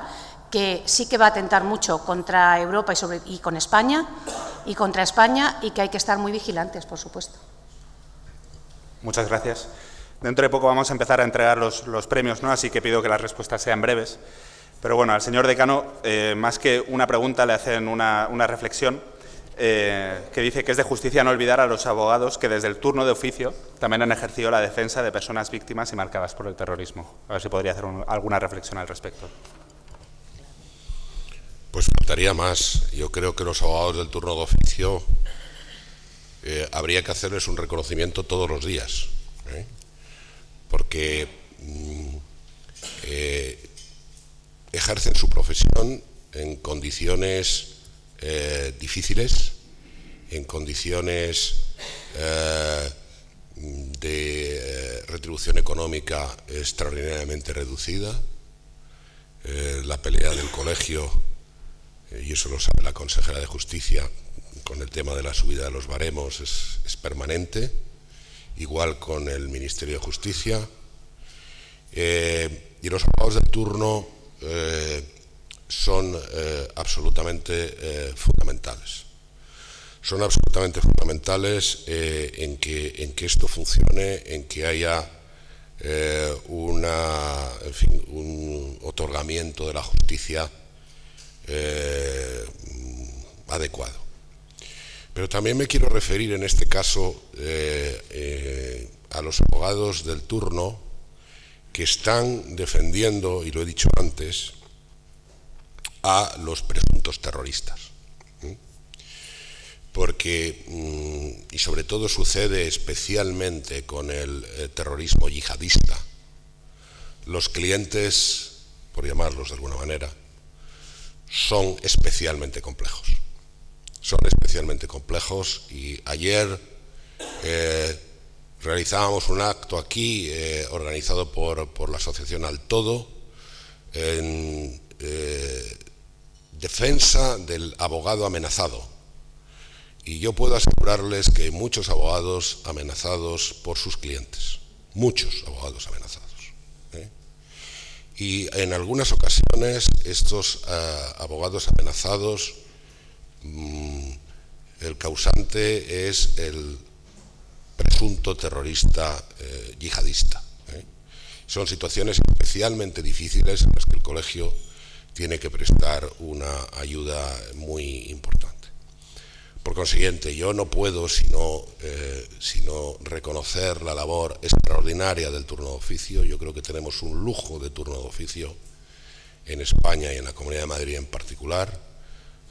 Speaker 3: que sí que va a atentar mucho contra Europa y con España, y contra España, y que hay que estar muy vigilantes, por supuesto.
Speaker 1: Muchas gracias. Dentro de poco vamos a empezar a entregar los premios, ¿no? Así que pido que las respuestas sean breves. Pero bueno, al señor decano, más que una pregunta, le hacen una reflexión. que dice que es de justicia no olvidar a los abogados que desde el turno de oficio también han ejercido la defensa de personas víctimas y marcadas por el terrorismo. A ver si podría hacer alguna reflexión al respecto.
Speaker 2: Pues faltaría más. Yo creo que los abogados del turno de oficio habría que hacerles un reconocimiento todos los días, porque ejercen su profesión en condiciones difíciles, en condiciones de retribución económica extraordinariamente reducida. La pelea del colegio, y eso lo sabe la consejera de Justicia, con el tema de la subida de los baremos es permanente, igual con el Ministerio de Justicia. Y los abogados del turno son absolutamente fundamentales. Son absolutamente fundamentales en que esto funcione, en que haya un otorgamiento de la justicia adecuado. Pero también me quiero referir en este caso a los abogados del turno que están defendiendo, y lo he dicho antes, a los presuntos terroristas. Porque, y sobre todo sucede especialmente con el terrorismo yihadista, los clientes, por llamarlos de alguna manera, son especialmente complejos. Son especialmente complejos, y ayer realizábamos un acto aquí organizado por la asociación Al Todo en defensa del abogado amenazado. Y yo puedo asegurarles que hay muchos abogados amenazados por sus clientes, muchos abogados amenazados. Y en algunas ocasiones estos abogados amenazados, el causante es el presunto terrorista yihadista. Son situaciones especialmente difíciles en las que el colegio tiene que prestar una ayuda muy importante. Por consiguiente, yo no puedo sino reconocer la labor extraordinaria del turno de oficio. Yo creo que tenemos un lujo de turno de oficio en España y en la Comunidad de Madrid en particular.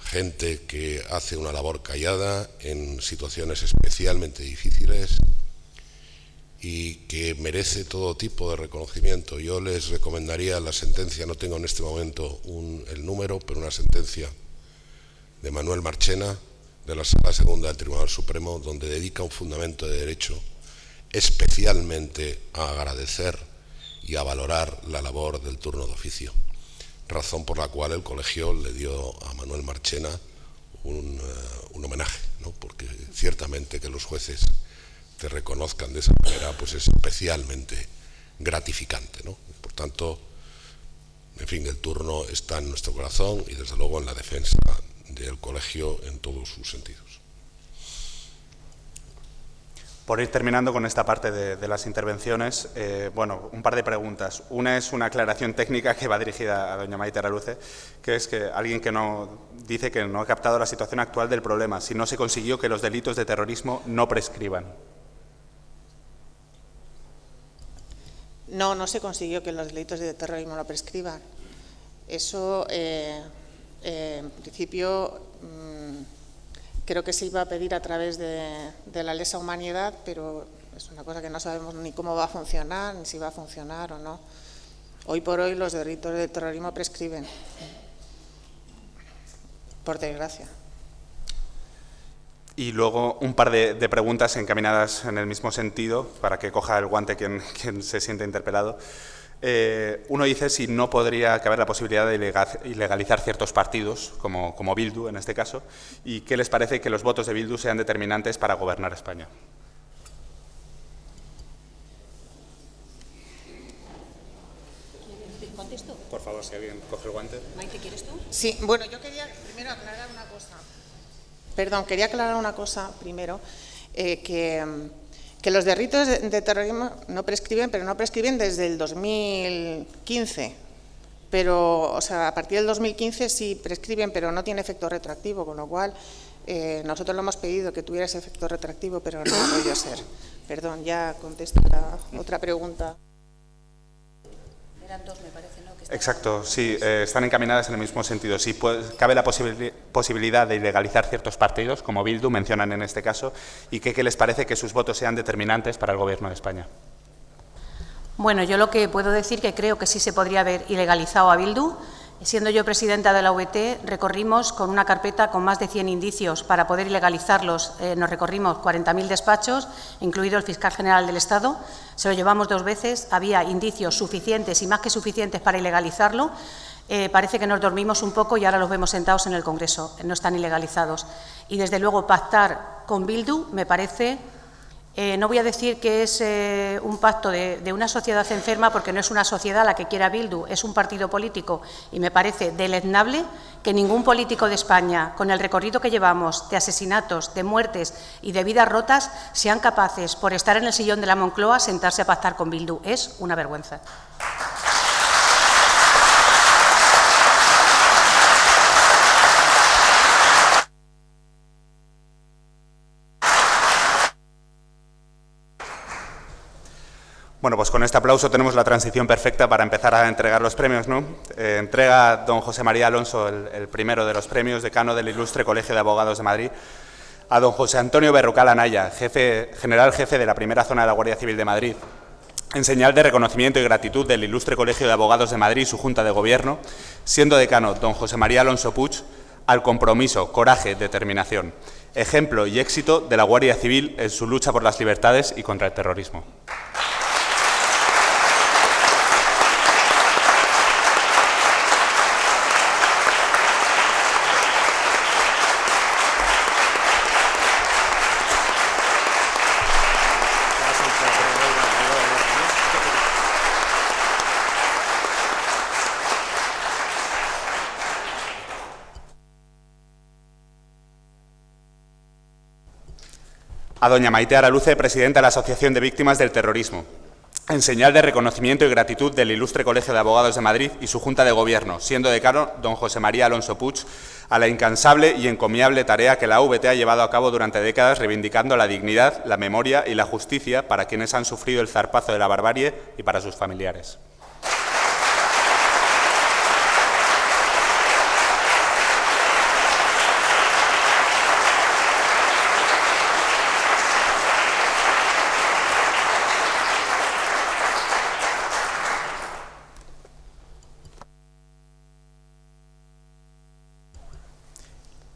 Speaker 2: Gente que hace una labor callada en situaciones especialmente difíciles y que merece todo tipo de reconocimiento. Yo les recomendaría la sentencia, no tengo en este momento el número, pero una sentencia de Manuel Marchena, de la Sala Segunda del Tribunal Supremo, donde dedica un fundamento de derecho especialmente a agradecer y a valorar la labor del turno de oficio, razón por la cual el colegio le dio a Manuel Marchena un homenaje, ¿no? Porque ciertamente que los jueces te reconozcan de esa manera pues es especialmente gratificante, ¿no? Por tanto, en fin, el turno está en nuestro corazón y desde luego en la defensa del colegio en todos sus sentidos.
Speaker 1: Por ir terminando con esta parte de las intervenciones, bueno, un par de preguntas. Una es una aclaración técnica que va dirigida a doña Maite Araluce, que es que alguien que dice que no ha captado la situación actual del problema, si no se consiguió que los delitos de terrorismo no prescriban.
Speaker 4: No se consiguió que los delitos de terrorismo no prescriban. Eso, en principio, creo que se iba a pedir a través de la lesa humanidad, pero es una cosa que no sabemos ni cómo va a funcionar, ni si va a funcionar o no. Hoy por hoy los delitos de terrorismo prescriben, por desgracia.
Speaker 1: Y luego un par de preguntas encaminadas en el mismo sentido, para que coja el guante quien se siente interpelado. Uno dice si no podría caber la posibilidad de ilegalizar ciertos partidos, como Bildu en este caso, y qué les parece que los votos de Bildu sean determinantes para gobernar España.
Speaker 3: ¿Contesto?
Speaker 1: Por favor, si alguien coge el guante.
Speaker 3: Maite, ¿quieres tú?
Speaker 4: Sí, bueno, yo quería primero aclarar una cosa. Quería aclarar una cosa primero, que los delitos de terrorismo no prescriben, pero no prescriben desde el 2015. Pero, o sea, a partir del 2015 sí prescriben, pero no tiene efecto retroactivo, con lo cual Nosotros lo hemos pedido que tuviera ese efecto retroactivo, pero no ha podido ser. Perdón, ya contesto la otra pregunta.
Speaker 3: Eran dos, me parece, ¿no?
Speaker 1: Exacto, sí, están encaminadas en el mismo sentido. Sí, cabe la posibilidad de ilegalizar ciertos partidos, como Bildu mencionan en este caso, y ¿qué les parece que sus votos sean determinantes para el Gobierno de España?
Speaker 3: Bueno, yo lo que puedo decir que creo que sí se podría haber ilegalizado a Bildu. Siendo yo presidenta de la VT, recorrimos con una carpeta con más de 100 indicios para poder ilegalizarlos. Nos recorrimos 40.000 despachos, incluido el fiscal general del Estado. Se lo llevamos 2 veces. Había indicios suficientes y más que suficientes para ilegalizarlo. Parece que nos dormimos un poco y ahora los vemos sentados en el Congreso. No están ilegalizados. Y, desde luego, pactar con Bildu me parece... no voy a decir que es un pacto de una sociedad enferma, porque no es una sociedad la que quiera Bildu, es un partido político, y me parece deleznable que ningún político de España, con el recorrido que llevamos de asesinatos, de muertes y de vidas rotas, sean capaces, por estar en el sillón de la Moncloa, sentarse a pactar con Bildu. Es una vergüenza.
Speaker 1: Bueno, pues con este aplauso tenemos la transición perfecta para empezar a entregar los premios, ¿no? Entrega don José María Alonso el primero de los premios, decano del Ilustre Colegio de Abogados de Madrid, a don José Antonio Berrocal Anaya, general jefe de la primera zona de la Guardia Civil de Madrid, en señal de reconocimiento y gratitud del Ilustre Colegio de Abogados de Madrid y su Junta de Gobierno, siendo decano don José María Alonso Puig, al compromiso, coraje, determinación, ejemplo y éxito de la Guardia Civil en su lucha por las libertades y contra el terrorismo. A doña Maite Araluce, presidenta de la Asociación de Víctimas del Terrorismo, en señal de reconocimiento y gratitud del Ilustre Colegio de Abogados de Madrid y su Junta de Gobierno, siendo decano don José María Alonso Puig, a la incansable y encomiable tarea que la AVT ha llevado a cabo durante décadas, reivindicando la dignidad, la memoria y la justicia para quienes han sufrido el zarpazo de la barbarie y para sus familiares.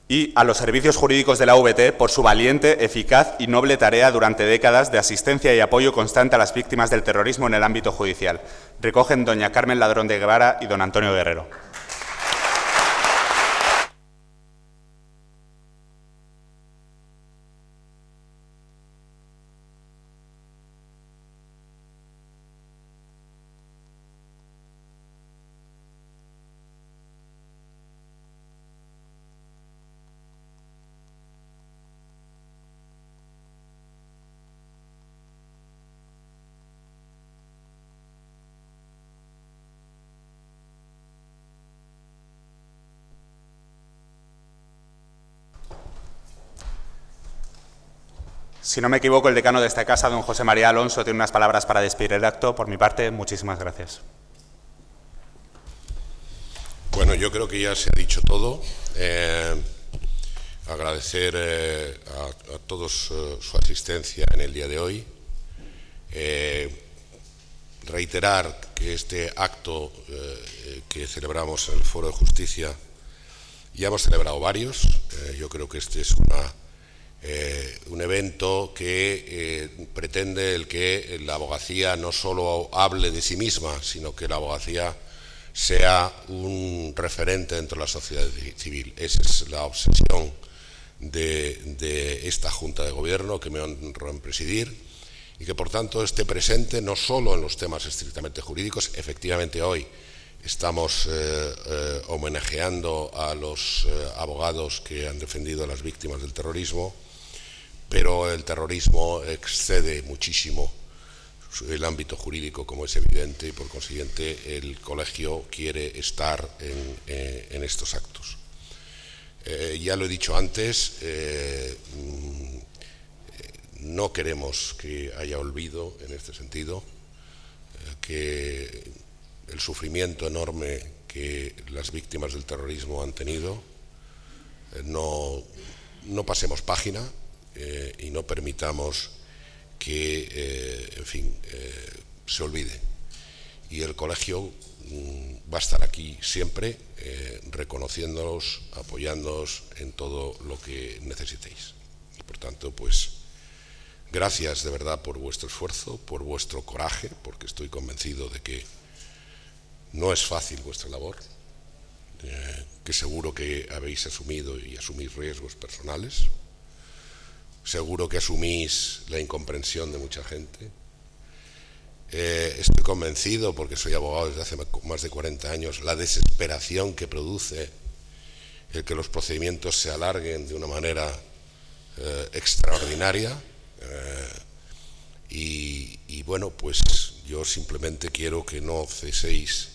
Speaker 1: Y a los servicios jurídicos de la AVT por su valiente, eficaz y noble tarea durante décadas de asistencia y apoyo constante a las víctimas del terrorismo en el ámbito judicial. Recogen doña Carmen Ladrón de Guevara y don Antonio Guerrero. Si no me equivoco, el decano de esta casa, don José María Alonso, tiene unas palabras para despedir el acto. Por mi parte, muchísimas gracias.
Speaker 2: Bueno, yo creo que ya se ha dicho todo. Agradecer a todos su asistencia en el día de hoy. Reiterar que este acto que celebramos en el Foro de Justicia, ya hemos celebrado varios. Yo creo que este es un evento que pretende el que la abogacía no solo hable de sí misma, sino que la abogacía sea un referente dentro de la sociedad civil. Esa es la obsesión de esta Junta de Gobierno que me honro en presidir y que, por tanto, esté presente no solo en los temas estrictamente jurídicos. Efectivamente, hoy estamos homenajeando a los abogados que han defendido a las víctimas del terrorismo, pero el terrorismo excede muchísimo el ámbito jurídico, como es evidente, y por consiguiente el colegio quiere estar en estos actos. Ya lo he dicho antes, no queremos que haya olvido en este sentido, que el sufrimiento enorme que las víctimas del terrorismo han tenido, no pasemos página y no permitamos que, en fin, se olvide. Y el colegio va a estar aquí siempre, reconociéndoos, apoyándoos en todo lo que necesitéis. Y por tanto, pues, gracias de verdad por vuestro esfuerzo, por vuestro coraje, porque estoy convencido de que no es fácil vuestra labor, que seguro que habéis asumido y asumís riesgos personales, seguro que asumís la incomprensión de mucha gente. Estoy convencido, porque soy abogado desde hace más de 40 años, la desesperación que produce el que los procedimientos se alarguen de una manera extraordinaria. Y bueno, pues yo simplemente quiero que no ceséis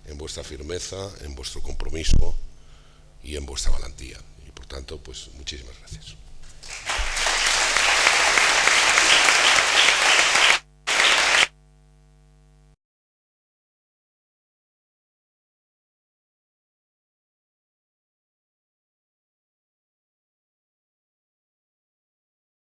Speaker 2: en vuestra firmeza, en vuestro compromiso y en vuestra valentía. Y por tanto, pues muchísimas gracias.